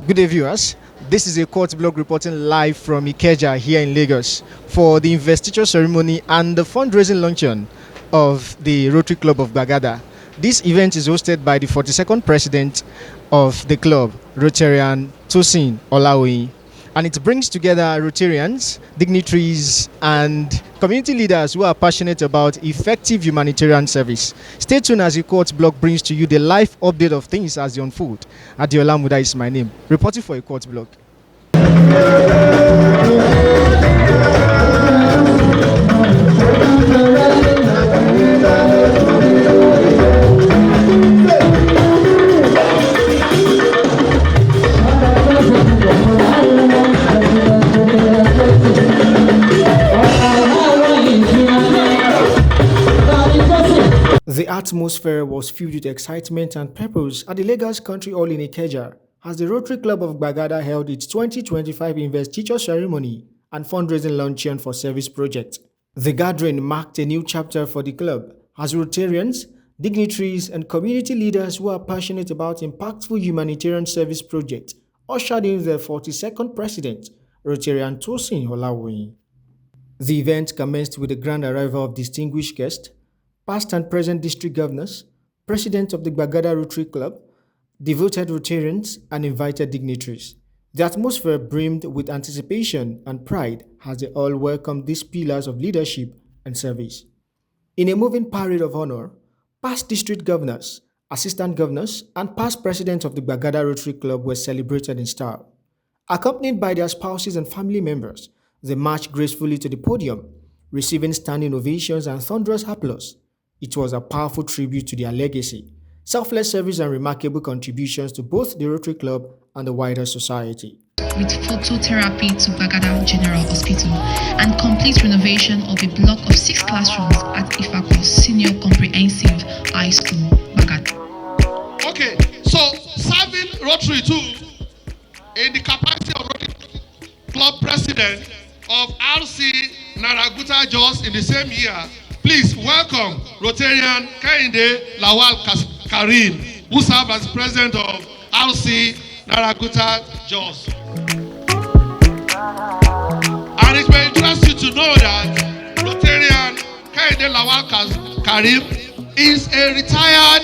Good day, viewers. This is a court blog reporting live from Ikeja here in Lagos for the investiture ceremony and the fundraising luncheon of the Rotary Club of Gbagada. This event is hosted by the 42nd president of the club, Rotarian Tosin Olawoyin, and it brings together Rotarians, dignitaries, and community leaders who are passionate about effective humanitarian service. Stay tuned as the court blog brings to you the live update of things as they unfold. Adiola Muda is my name, reporting for a court blog. The atmosphere was filled with excitement and purpose at the Lagos Country Hall in Ikeja as the Rotary Club of Gbagada held its 2025 Investiture Ceremony and fundraising luncheon for service projects. The gathering marked a new chapter for the club as Rotarians, dignitaries, and community leaders who are passionate about impactful humanitarian service projects ushered in the 42nd president, Rotarian Tosin Olawoyin. The event commenced with the grand arrival of distinguished guests, past and present district governors, president of the Gbagada Rotary Club, devoted Rotarians, and invited dignitaries. The atmosphere brimmed with anticipation and pride as they all welcomed these pillars of leadership and service. In a moving parade of honor, past district governors, assistant governors, and past presidents of the Gbagada Rotary Club were celebrated in style. Accompanied by their spouses and family members, they marched gracefully to the podium, receiving standing ovations and thunderous applause. It was a powerful tribute to their legacy, selfless service, and remarkable contributions to both the Rotary Club and the wider society. With phototherapy to Gbagada General Hospital and complete renovation of a block of 6 classrooms at Ifako Senior Comprehensive High School, Gbagada. Okay, so serving Rotary too in the capacity of Rotary Club President of RC Naraguta Jos in the same year. Please welcome Rotarian Kehinde Lawal Karim, who served as president of RC Naraguta Jos. And it may interest you to know that Rotarian Kehinde Lawal Karim is a retired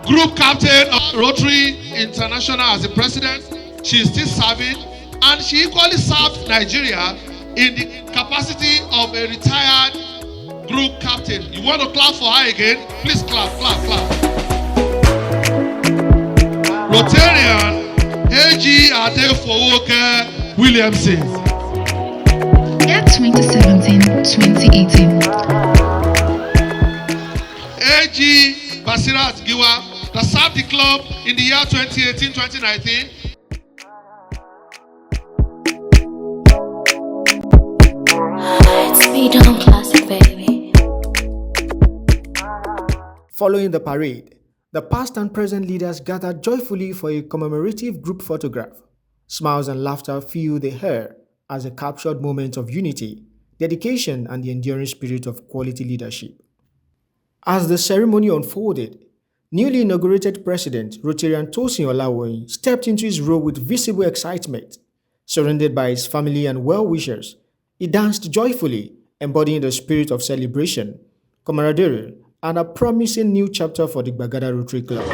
group captain of Rotary International as the president. She is still serving, and she equally served Nigeria in the capacity of a retired group captain. You want to clap for her again? Please clap, clap, clap. Rotarian A.G. Adefowoke Williamson. Year 2017-2018. A.G. Basirat Giwa that served the club in the year 2018-2019. Classic, baby. Following the parade, the past and present leaders gathered joyfully for a commemorative group photograph. Smiles and laughter filled the air as a captured moment of unity, dedication, and the enduring spirit of quality leadership. As the ceremony unfolded, newly inaugurated President Rotarian Tosin Olawoyin stepped into his role with visible excitement. Surrounded by his family and well-wishers, he danced joyfully, embodying the spirit of celebration, camaraderie, and a promising new chapter for the Gbagada Rotary Club.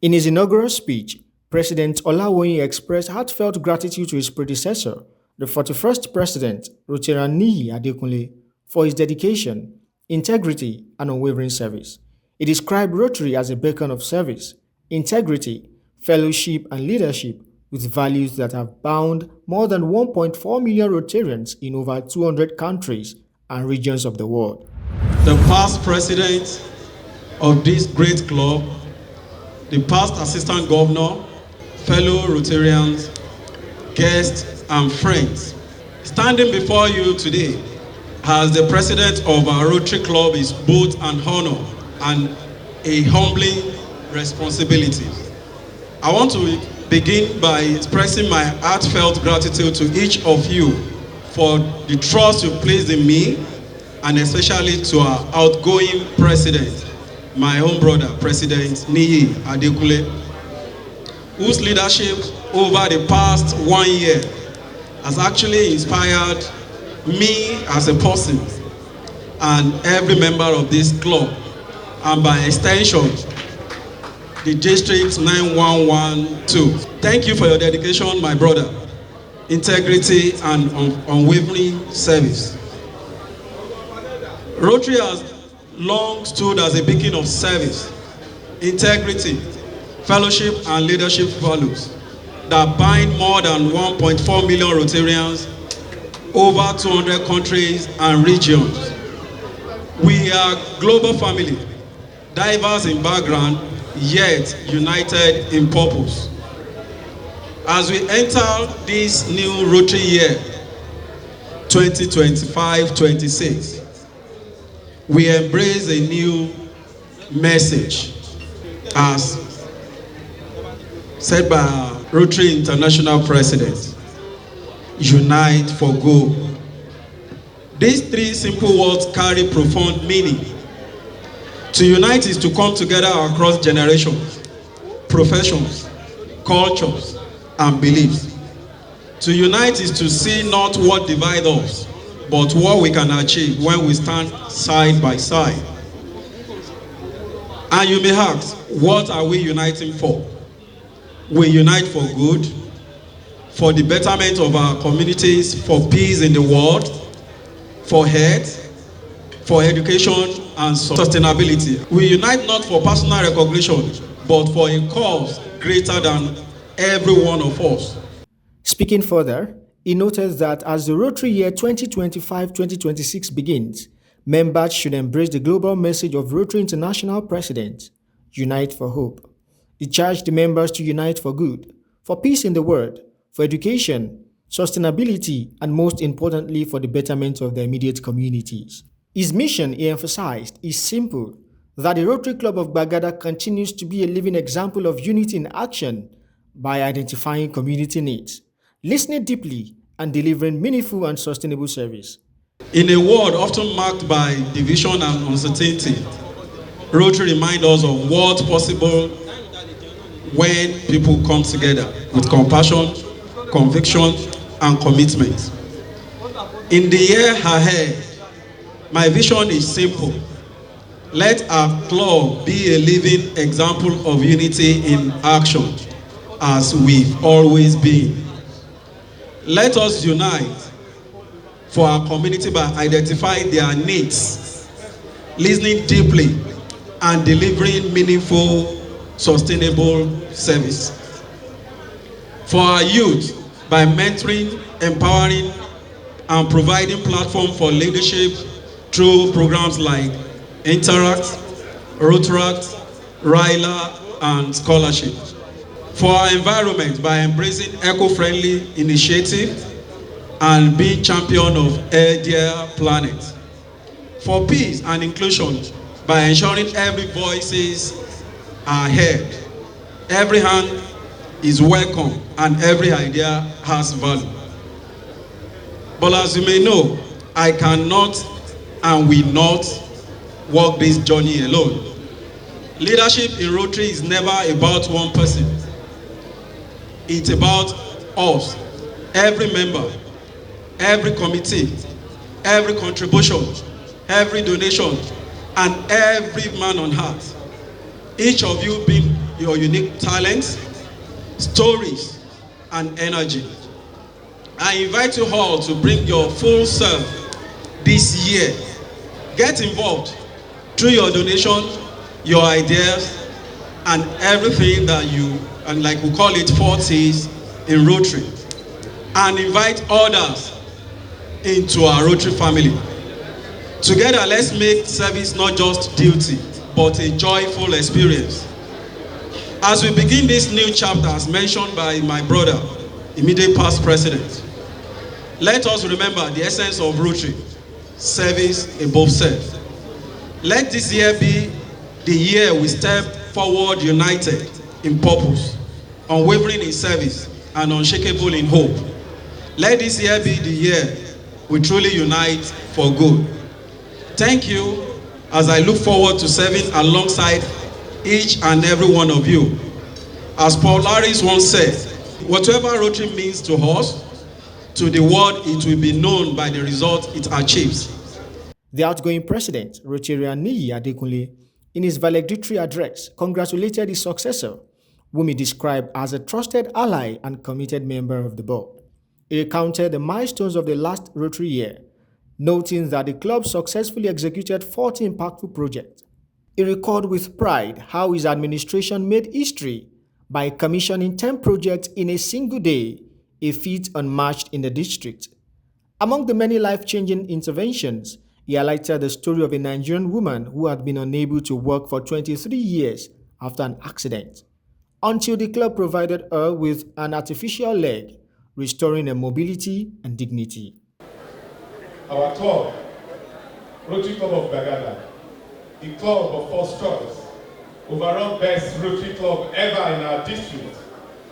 In his inaugural speech, President Olawoyin expressed heartfelt gratitude to his predecessor, the 41st President, Rotarian Adekunle, for his dedication, integrity, and unwavering service. He described Rotary as a beacon of service, integrity, fellowship, and leadership with values that have bound more than 1.4 million Rotarians in over 200 countries and regions of the world. The past president of this great club, the past assistant governor, fellow Rotarians, guests, and friends. Standing before you today as the president of our Rotary Club is both an honor and a humbling responsibility. I want to begin by expressing my heartfelt gratitude to each of you for the trust you placed in me, and especially to our outgoing president, my own brother, President Niyi Adekunle, whose leadership over the past 1 year has actually inspired me as a person and every member of this club, and by extension, the District 9112. Thank you for your dedication, my brother, integrity, and unwavering service. Rotary has long stood as a beacon of service, integrity, fellowship, and leadership values that bind more than 1.4 million Rotarians over 200 countries and regions. We are a global family, diverse in background, yet united in purpose. As we enter this new Rotary Year 2025-26, we embrace a new message as said by our Rotary International President: unite for good. These three simple words carry profound meaning. To unite is to come together across generations, professions, cultures, and beliefs. To unite is to see not what divides us, but what we can achieve when we stand side by side. And you may ask, what are we uniting for? We unite for good, for the betterment of our communities, for peace in the world, for health, for education, and sustainability. We unite not for personal recognition, but for a cause greater than every one of us. Speaking further, he noted that as the Rotary Year 2025-2026 begins, members should embrace the global message of Rotary International President, Unite for Hope. He charged the members to unite for good, for peace in the world, for education, sustainability, and most importantly, for the betterment of their immediate communities. His mission, he emphasized, is simple: that the Rotary Club of Gbagada continues to be a living example of unity in action by identifying community needs, listening deeply, and delivering meaningful and sustainable service. In a world often marked by division and uncertainty, Rotary reminds us of what's possible when people come together with compassion, conviction, and commitment. In the year ahead, my vision is simple. Let our club be a living example of unity in action, as we've always been. Let us unite for our community by identifying their needs, listening deeply, and delivering meaningful, sustainable service. For our youth, by mentoring, empowering, and providing platform for leadership through programs like Interact, Rotaract, RILA, and scholarship. For our environment, by embracing eco-friendly initiative and being champion of Dear Planet. For peace and inclusion, by ensuring every voices are heard, every hand is welcome, and every idea has value. But as you may know, I cannot and will not walk this journey alone. Leadership in Rotary is never about one person. It's about us, every member, every committee, every contribution, every donation, and every man on heart. Each of you being your unique talents, stories, and energy. I invite you all to bring your full self this year. Get involved through your donation, your ideas, and everything that you, and like we call it 40s in Rotary. And invite others into our Rotary family. Together, let's make service not just duty, but a joyful experience. As we begin this new chapter, as mentioned by my brother, immediate past president, let us remember the essence of Rotary, service above self. Let this year be the year we step forward united in purpose, unwavering in service, and unshakable in hope. Let this year be the year we truly unite for good. Thank you as I look forward to serving alongside each and every one of you. As Paul Harris once said, whatever Rotary means to us, to the world, it will be known by the result it achieves. The outgoing president, Rotarian Niyi Adekunle, in his valedictory address, congratulated his successor, whom he described as a trusted ally and committed member of the board. He recounted the milestones of the last Rotary Year, noting that the club successfully executed 40 impactful projects. He recalled with pride how his administration made history by commissioning 10 projects in a single day, a feat unmatched in the district. Among the many life-changing interventions, he highlighted the story of a Nigerian woman who had been unable to work for 23 years after an accident, until the club provided her with an artificial leg, restoring her mobility and dignity. Our club, Rotary Club of Gbagada, the club of first choice, overall best Rotary club ever in our district,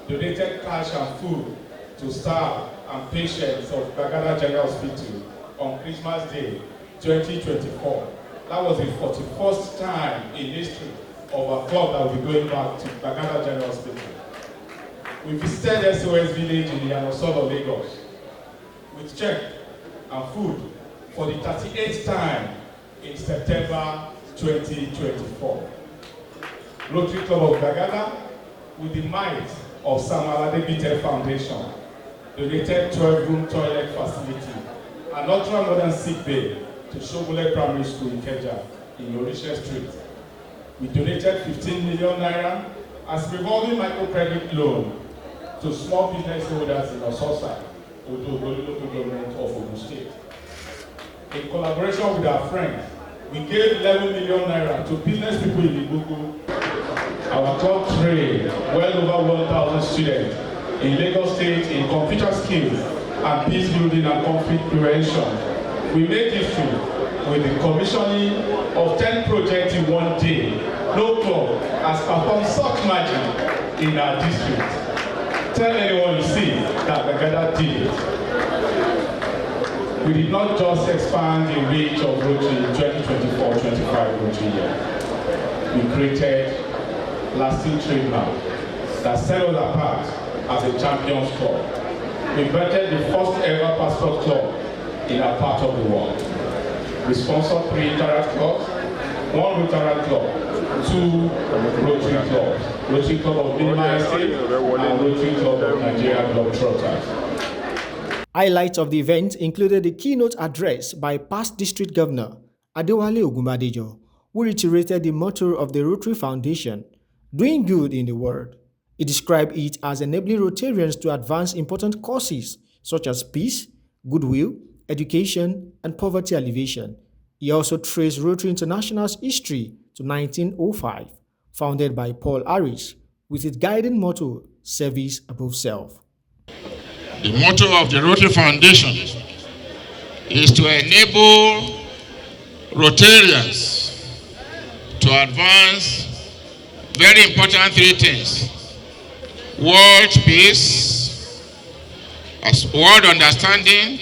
donated cash and food to staff and patients of Gbagada General Hospital on Christmas Day 2024. That was the 41st time in history of our club that will be going back to Gbagada General Hospital. We visited SOS Village in the Anosolo, Lagos, with check and food for the 38th time in September 2024. Rotary Club of Gbagada, with the might of Samuel Adebite Foundation, donated 12-room toilet facility and ultra-modern sick bay to Shobule Primary School in Ikeja in Orisha Street. We donated 15 million naira as revolving microcredit loan to small business owners in Ososa, Odo local government of Ogun State. In collaboration with our friends, we gave 11 million naira to business people in Ibugu. Our club trained well over 1,000 students in Lagos State in computer skills and peace building and conflict prevention. We made history with the commissioning of 10 projects in one day. No club has performed such magic in our district. Tell anyone you see that Gbagada did it. We did not just expand the reach of Rotary in 2024-25 Rotary Year. We created lasting trademark that set us apart as a champions club. We vetted the first ever passport club in our part of the world. We sponsored 3 Interact clubs, 1 Rotary club, 2 Rotary clubs, Rotary Club of Minima Estate and Rotary Club of Nigeria Globetrotters. Highlights of the event included the keynote address by past District Governor Adewale Ogunbadejo, who reiterated the motto of the Rotary Foundation, doing good in the world. He described it as enabling Rotarians to advance important causes such as peace, goodwill, education, and poverty alleviation. He also traced Rotary International's history to 1905, founded by Paul Harris, with its guiding motto, service above self. The motto of the Rotary Foundation is to enable Rotarians to advance very important 3 things: world peace, world understanding,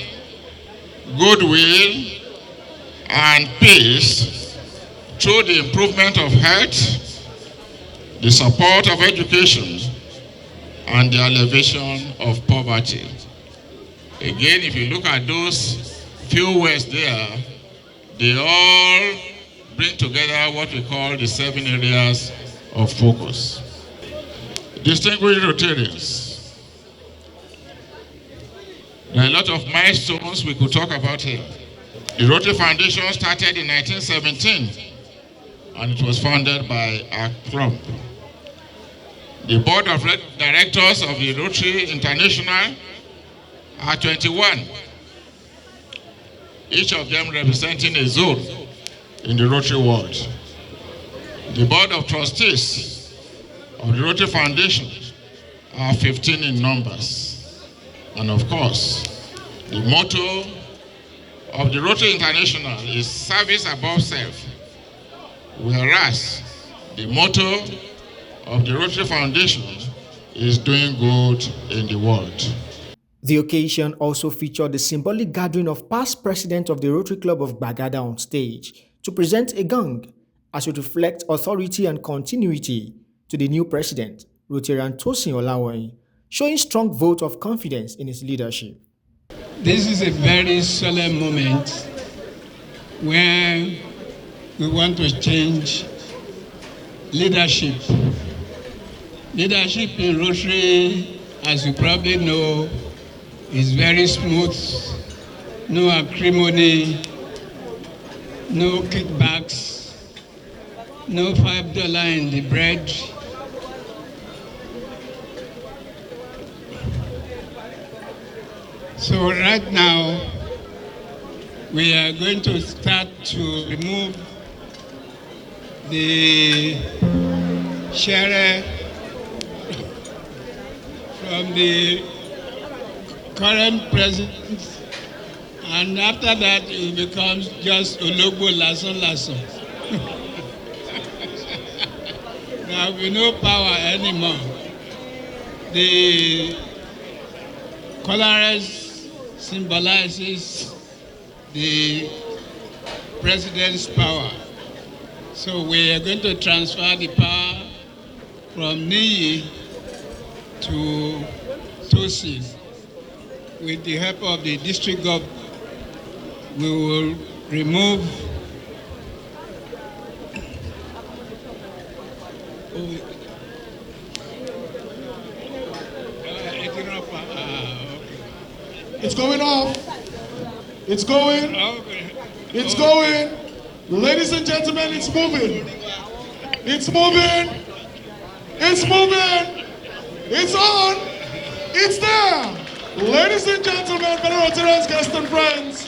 goodwill, and peace through the improvement of health, the support of education, and the alleviation of poverty. Again, if you look at those few words there, they all bring together what we call the 7 areas of focus. distinguished Rotarians, there are a lot of milestones we could talk about here. The Rotary Foundation started in 1917 and it was founded by our club. The board of directors of the Rotary International are 21, each of them representing a zone in the Rotary world. The board of trustees of the Rotary Foundation are 15 in numbers. And of course, the motto of the Rotary International is service above self, whereas the motto of the Rotary Foundation is doing good in the world. The occasion also featured the symbolic gathering of past president of the Rotary Club of Gbagada on stage to present a gong as it reflects authority and continuity to the new president, Rotarian Tosin Olawoyin, showing strong vote of confidence in his leadership. This is a very solemn moment where we want to change leadership. Leadership in Rotary, as you probably know, is very smooth, no acrimony, no kickbacks, no $5 in the bread. So right now, we are going to start to remove the share from the current president, and after that it becomes just Ologbo Lason Lason. There will be no power anymore. The colorless symbolizes the president's power. So we are going to transfer the power from Niyi to Tosin. With the help of the district government, we will remove It's going off. It's going. It's going. Ladies and gentlemen, it's moving. It's moving. It's moving. It's on. It's there. Ladies and gentlemen, fellow Rotarians, guests and friends,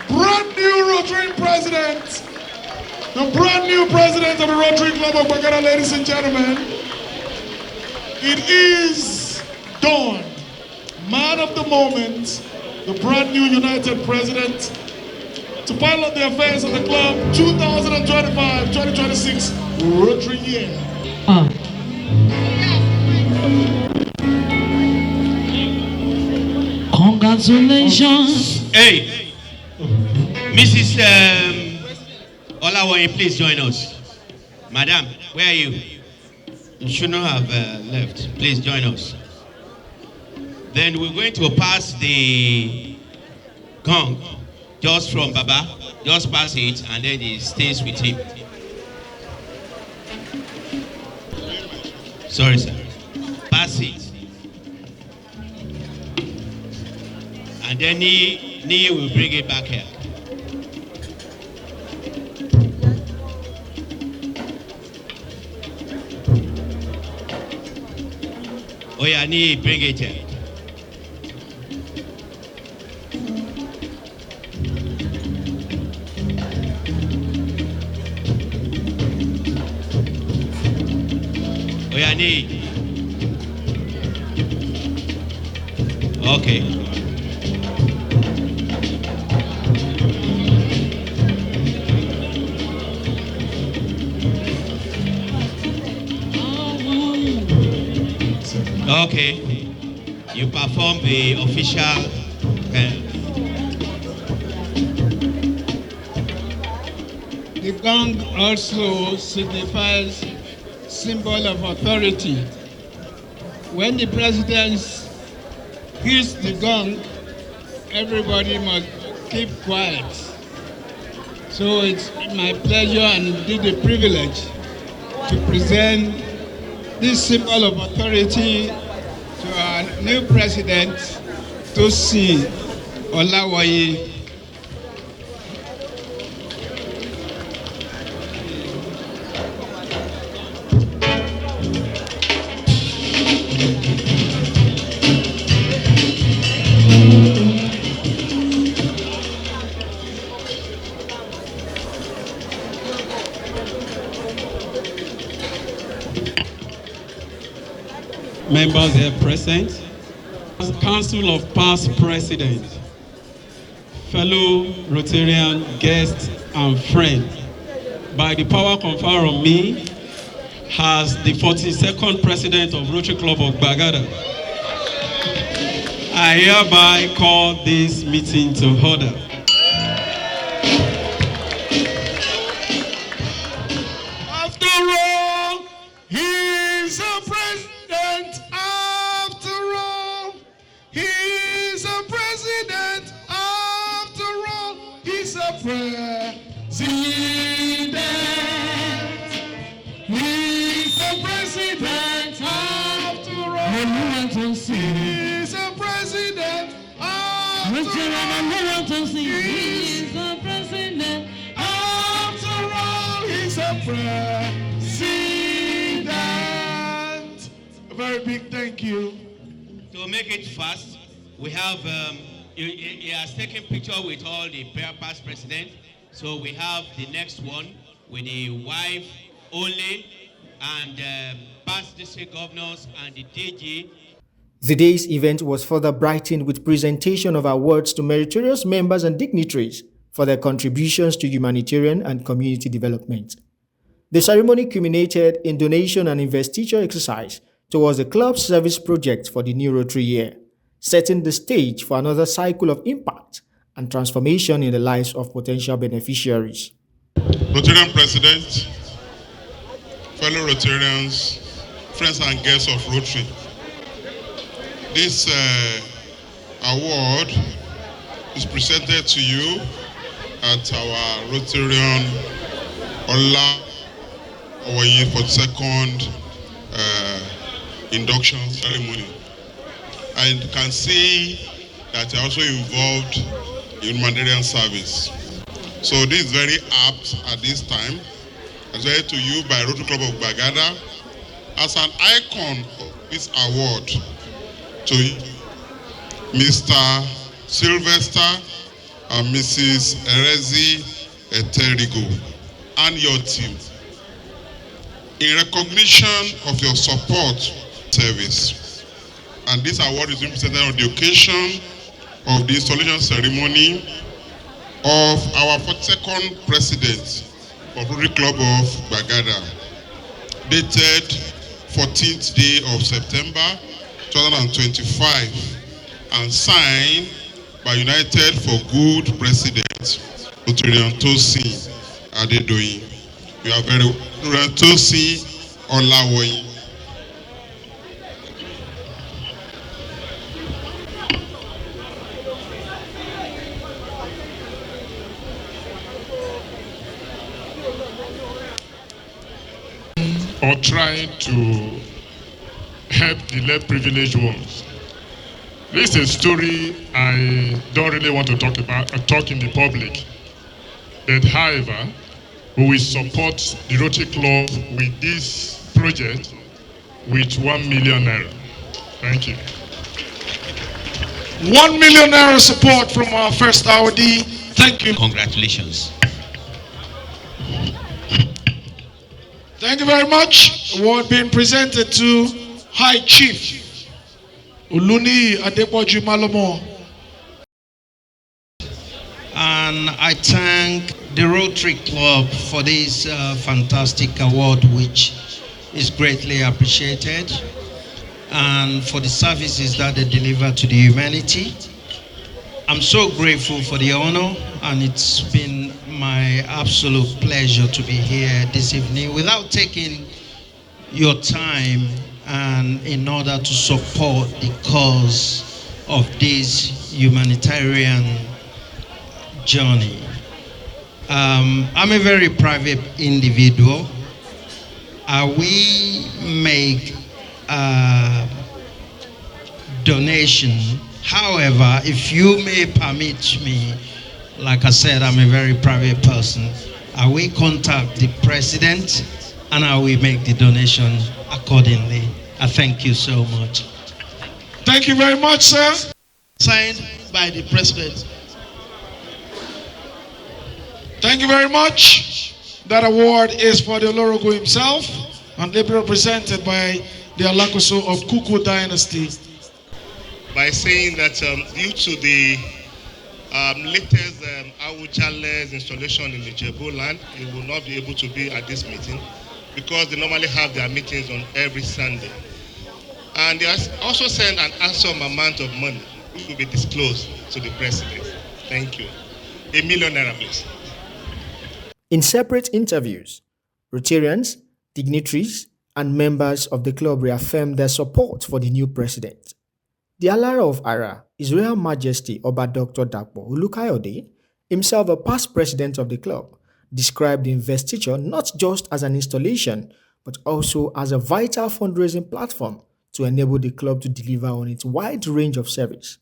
brand new Rotary president, the brand new president of the Rotary Club of Gbagada, ladies and gentlemen, it is Dawn, man of the moment, the brand new united president, to pilot the affairs of the club 2025-2026 Rotary Year. Congratulations. Hey, Mrs. Olawoyin, please join us. Madam, where are you? You should not have left. Please join us. Then we're going to pass the gong just from Baba. Just pass it and then it stays with him. Sorry, sir. Pass it. And then he will bring it back here. Oh yeah, Ni, bring it here. Oh yeah, Ni. Okay. Okay, you perform the official. The gong also signifies symbol of authority. When the president hits the gong, everybody must keep quiet. So it's my pleasure and indeed a privilege to present this symbol of authority to our new president, Tosin Olawoyin. Members here present, Council of Past Presidents, fellow Rotarian guests and friends, by the power conferred on me as the 42nd President of Rotary Club of Gbagada, I hereby call this meeting to order. After all, he's a president. After all, he's a president. After all, he's a president. He's a president. After all, he's a president. After all, he's a president. After all, he's a president. A very big thank you. To make it fast, we have, he has taken picture with all the past president. So we have the next one with the wife only and past district governors and the DG. The day's event was further brightened with presentation of awards to meritorious members and dignitaries for their contributions to humanitarian and community development. The ceremony culminated in donation and investiture exercise towards the club's service project for the new Rotary Year, setting the stage for another cycle of impact and transformation in the lives of potential beneficiaries. Rotarian President, fellow Rotarians, friends and guests of Rotary, this award is presented to you at our Rotarian Olawoyin for the second induction ceremony. And you can see that you're also involved in humanitarian service. So this is very apt at this time. Presented to you by Rotary Club of Gbagada as an icon of this award to Mr. Sylvester and Mrs. Erezi Eterigo and your team in recognition of your support service. And this award is presented on the occasion of the installation ceremony of our 42nd President of Rotary Club of Gbagada, dated 14th day of September 2025, and signed by United for Good President Rotarian Tosin Olawoyin. You are very Rotarian Tosin Olawoyin. Or trying to help the less privileged ones. This is a story I don't really want to talk in the public. But however, we will support the Rotary Club with this project with 1 million naira. Thank you. 1 million naira support from our first awardee. Thank you. Congratulations. Thank you very much. Award being presented to High Chief Uluni Adepoju Malomo. And I thank the Rotary Club for this fantastic award, which is greatly appreciated, and for the services that they deliver to the humanity. I'm so grateful for the honor, and it's been my absolute pleasure to be here this evening without taking your time and in order to support the cause of this humanitarian journey. I'm a very private individual, we make donation. However, if you may permit me, like I said, I'm a very private person. I will contact the president and I will make the donation accordingly. I thank you so much. Thank you very much, sir. Signed by the president. Thank you very much. That award is for the Olorogo himself and ably represented by the Alakoso of Kuku Dynasty. By saying that due to the latest Awujale's installation in the Jebu land, he will not be able to be at this meeting because they normally have their meetings on every Sunday. And they also send an handsome amount of money which will be disclosed to the president. Thank you. ₦1 million, please. In separate interviews, Rotarians, dignitaries, and members of the club reaffirmed their support for the new president. The Alara of Ara, His Royal Majesty Oba Dr. Dapo Olukayode, himself a past president of the club, described the investiture not just as an installation, but also as a vital fundraising platform to enable the club to deliver on its wide range of service.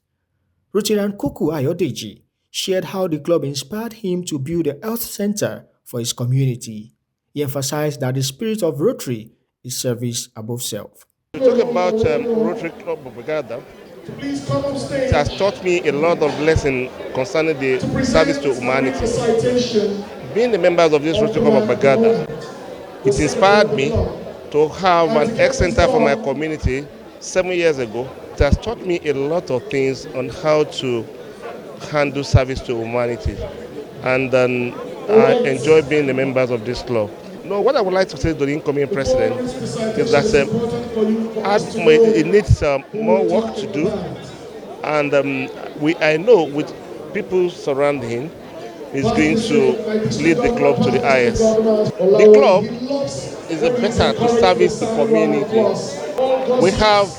Rotarian Kuku Ayodeji shared how the club inspired him to build a health center for his community. He emphasized that the spirit of Rotary is service above self. To talk about Rotary Club of Gbagada, it has taught me a lot of lessons concerning the service to humanity. Being the members of this Rotary Club of Gbagada, it inspired me to have an health center for my community 7 years ago. It has taught me a lot of things on how to handle service to humanity. And I enjoy being the members of this club. No, what I would like to say to the incoming president is that it needs more work to do. And I know with people surrounding him, he's going to lead the club to the highest. The club is better to service the community. We have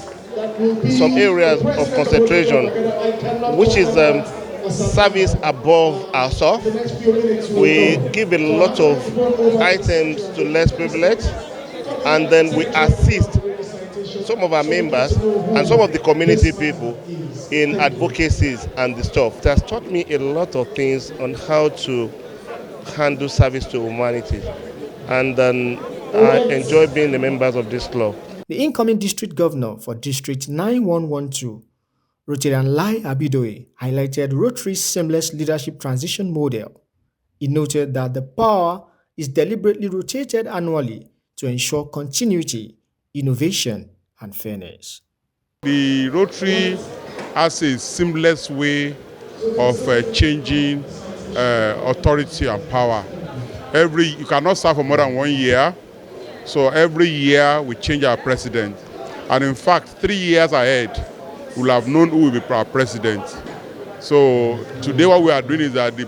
some areas of concentration, which is service above ourselves. We give a lot of items to less privileged, and then we assist some of our members and some of the community people in advocacies and the stuff. It has taught me a lot of things on how to handle service to humanity, and I enjoy being the members of this club. The incoming district governor for District 9112, Rotarian Lai Abidoye, highlighted Rotary's seamless leadership transition model. He noted that the power is deliberately rotated annually to ensure continuity, innovation, and fairness. The Rotary has a seamless way of changing authority and power. You cannot serve for more than 1 year, so every year we change our president. And in fact, 3 years ahead, we'll have known who will be our president. So today what we are doing is that the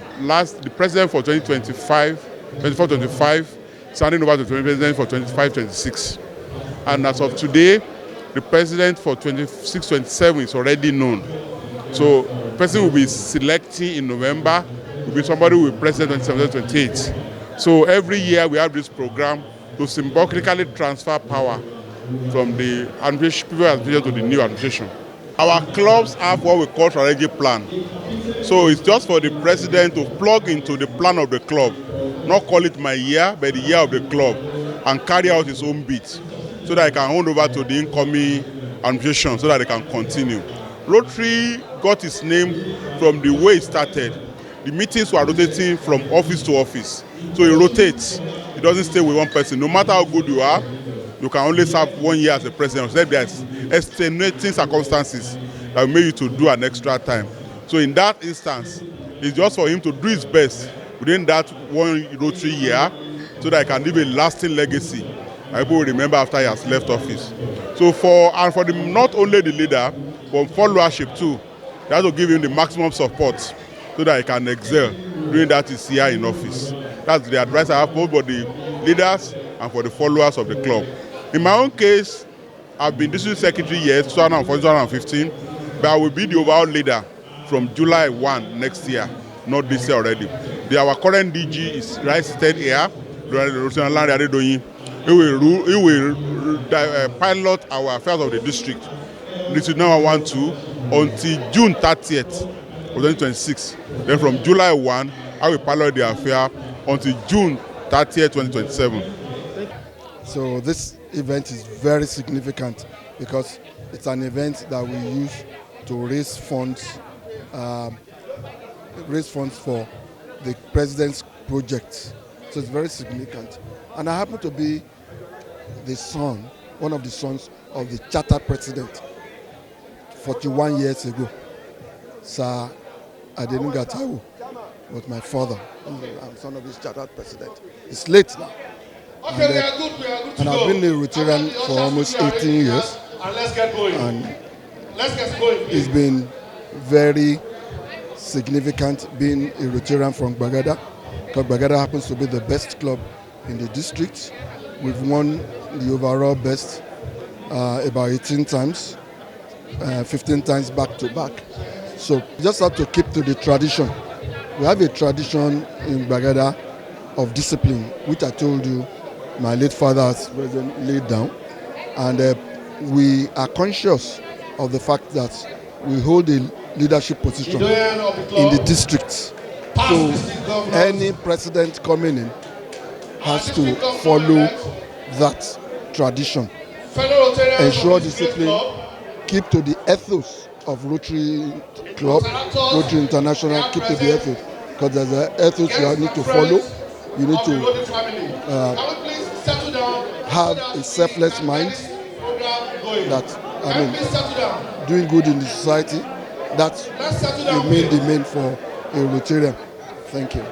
president for 24-25, standing over to the president for 25-26. And as of today, the president for 26-27 is already known. So the person will be selecting in November, will be somebody who will be president 27-28. So every year we have this program to symbolically transfer power from the people administration to the new administration. Our clubs have what we call strategic plan. So it's just for the president to plug into the plan of the club, not call it my year, but the year of the club, and carry out his own bit, so that I can hand over to the incoming administration so that they can continue. Rotary got its name from the way it started. The meetings were rotating from office to office. So it rotates. It doesn't stay with one person. No matter how good you are, you can only serve 1 year as a president. So there's extenuating circumstances that will make you to do an extra time. So in that instance, it's just for him to do his best within that 1 Rotary year so that he can leave a lasting legacy that people will remember after he has left office. So for not only the leader, but followership too, they have to give him the maximum support so that he can excel during that his year in office. That's the advice I have both for the leaders and for the followers of the club. In my own case, I've been district secretary here 2014-2015, but I will be the overall leader from July 1 next year, not this year already. Our current DG is right seated here, He will pilot our affairs of the district, District number 1, 2, until June 30th of 2026. Then from July 1, I will pilot the affair until June 30th, 2027. So this event is very significant because it's an event that we use to raise funds for the president's project. So it's very significant. And I happen to be one of the sons of the chartered president 41 years ago, Sir Adenuga Taiwo was my father. I'm son of his chartered president. He's late now. And I've been a Rotarian for almost 18 years. And it's been very significant being a Rotarian from Gbagada, because Gbagada happens to be the best club in the district. We've won the overall best about 18 times, 15 times back to back. So we just have to keep to the tradition. We have a tradition in Gbagada of discipline, which I told you my late father has laid down. And we are conscious of the fact that we hold a leadership position in the district. So any president coming in has to follow that tradition, ensure discipline, keep to the ethos of Rotary Club, Rotary International, keep to the ethos, because there's an ethos you need to follow. You need to have a selfless mind, that doing good in the society. That's the main for a Rotarian. Thank you.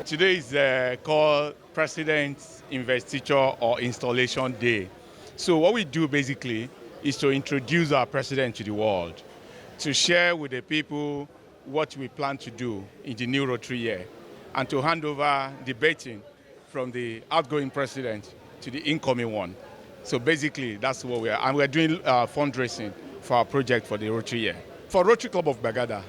Today is called President's Investiture or Installation Day. So what we do basically is to introduce our president to the world, to share with the people what we plan to do in the new Rotary Year, and to hand over the baton from the outgoing president to the incoming one. So basically, that's what we are. And we're doing fundraising for our project for the Rotary Year. For Rotary Club of Gbagada,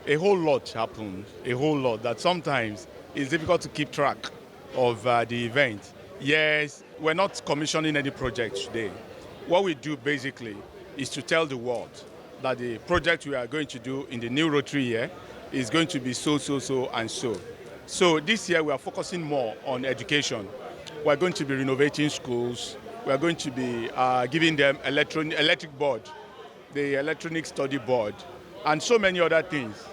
a whole lot happens, a whole lot that sometimes it's difficult to keep track of the event. Yes, we're not commissioning any project today. What we do basically is to tell the world that the project we are going to do in the new Rotary Year is going to be so, and so. So this year we are focusing more on education. We're going to be renovating schools. We're going to be giving them electric board, the electronic study board, and so many other things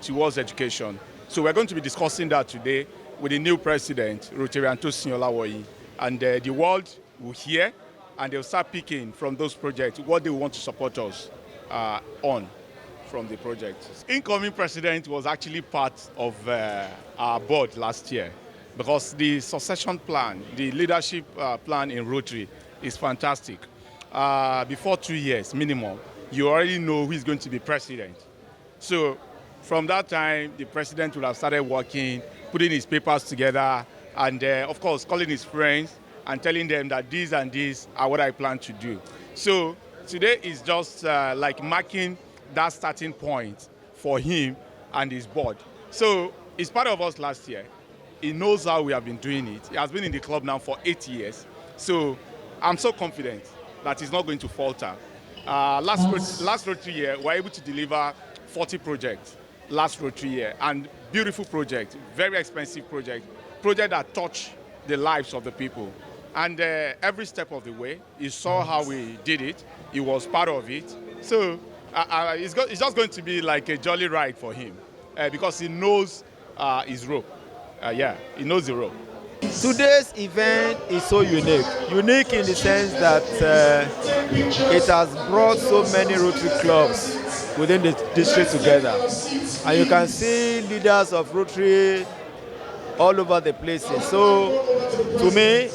towards education. So we're going to be discussing that today with the new president, Rotarian Tosin Olawoyin, and the world will hear, and they'll start picking from those projects what they want to support us on from the project. Incoming president was actually part of our board last year, because the succession plan, the leadership plan in Rotary is fantastic. Before 2 years minimum, you already know who is going to be president. So from that time, the president will have started working, putting his papers together, and of course, calling his friends and telling them that these and these are what I plan to do. So today is just like marking that starting point for him and his board. So he's part of us last year. He knows how we have been doing it. He has been in the club now for 8 years. So I'm so confident that he's not going to falter. Last Rotary Year, we were able to deliver 40 projects last Rotary Year, and beautiful project, very expensive project that touched the lives of the people. And every step of the way, he saw how we did it. He was part of it. So it's just going to be like a jolly ride for him because he knows his rope. He knows the rope. Today's event is so unique. Unique in the sense that it has brought so many Rotary clubs within the district together. And you can see leaders of Rotary all over the places. So to me,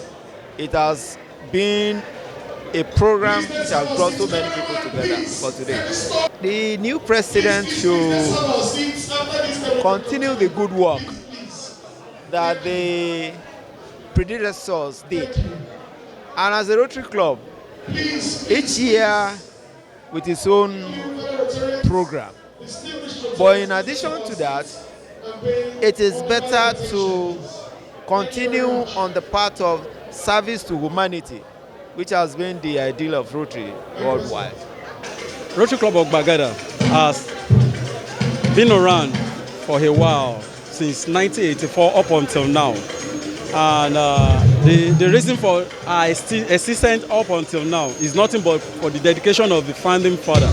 it has been a program which has brought so many people together for today. The new president should continue the good work that the predecessors did. And as a Rotary Club, each year with its own program. But in addition to that, it is better to continue on the path of service to humanity, which has been the ideal of Rotary worldwide. Rotary Club of Gbagada has been around for a while, since 1984 up until now. And the reason for our existence up until now is nothing but for the dedication of the founding father,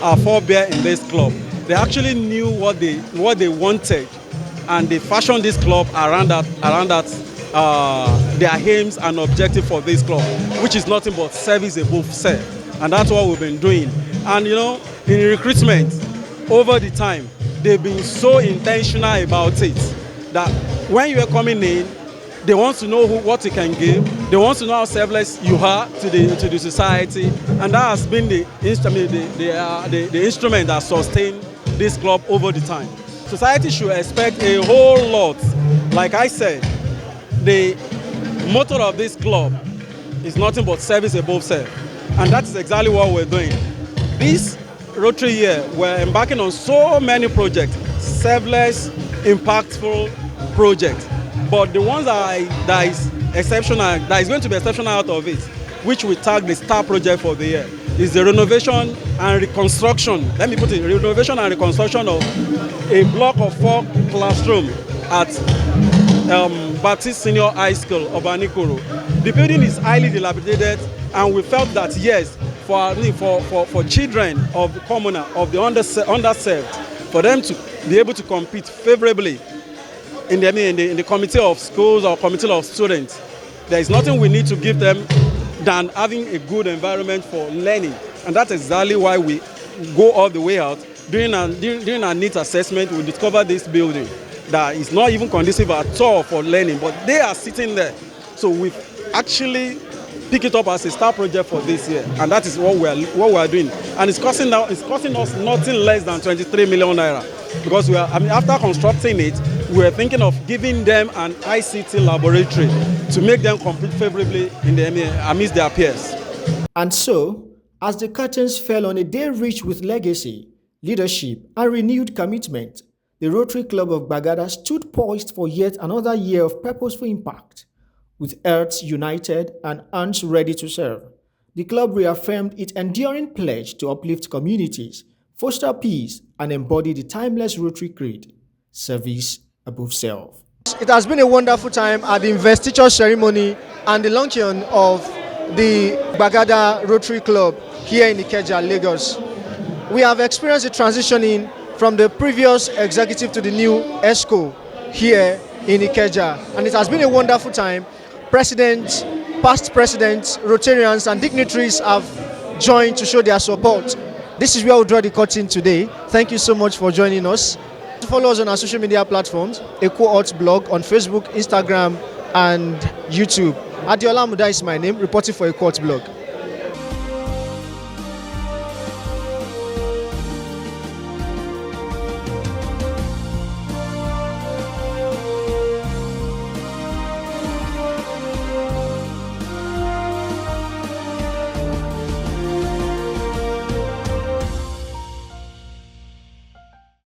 our forebear in this club. They actually knew what they wanted, and they fashioned this club around that their aims and objective for this club, which is nothing but service above self. And that's what we've been doing. And you know, in recruitment, over the time, they've been so intentional about it that when you are coming in, they want to know what you can give. They want to know how selfless you are to the society, and that has been the instrument that sustained this club over the time. Society should expect a whole lot. Like I said, the motto of this club is nothing but service above self, and that is exactly what we're doing. This Rotary Year, we're embarking on so many projects, selfless, impactful projects. But the ones that is exceptional, that is going to be exceptional out of it, which we tag the star project for the year, is the renovation and reconstruction. Let me put it, renovation and reconstruction of a block of 4 classrooms at Baptist Senior High School, Obanikoro. The building is highly dilapidated, and we felt that yes, for children of the commoner, of the underserved, for them to be able to compete favorably in the committee of schools or committee of students, there is nothing we need to give them than having a good environment for learning. And that's exactly why we go all the way out. During our needs assessment, we discovered this building that is not even conducive at all for learning, but they are sitting there. So we actually pick it up as a star project for this year, and that is what we are doing. And it's costing us nothing less than 23 million naira, because after constructing it, we are thinking of giving them an ICT laboratory to make them compete favorably amidst their peers. And so, as the curtains fell on a day rich with legacy, leadership, and renewed commitment, the Rotary Club of Gbagada stood poised for yet another year of purposeful impact. With hearts united and hands ready to serve, the club reaffirmed its enduring pledge to uplift communities, foster peace, and embody the timeless Rotary creed: service above self. It has been a wonderful time at the investiture ceremony and the launching of the Gbagada Rotary Club here in Ikeja, Lagos. We have experienced a transitioning from the previous executive to the new ESCO here in Ikeja, and it has been a wonderful time. Presidents, past presidents, Rotarians, and dignitaries have joined to show their support. This is where we'll draw the curtain today. Thank you so much for joining us. Follow us on our social media platforms, a cohort blog on Facebook, Instagram, and YouTube. Adiola Muda is my name, reporting for a cohort blog.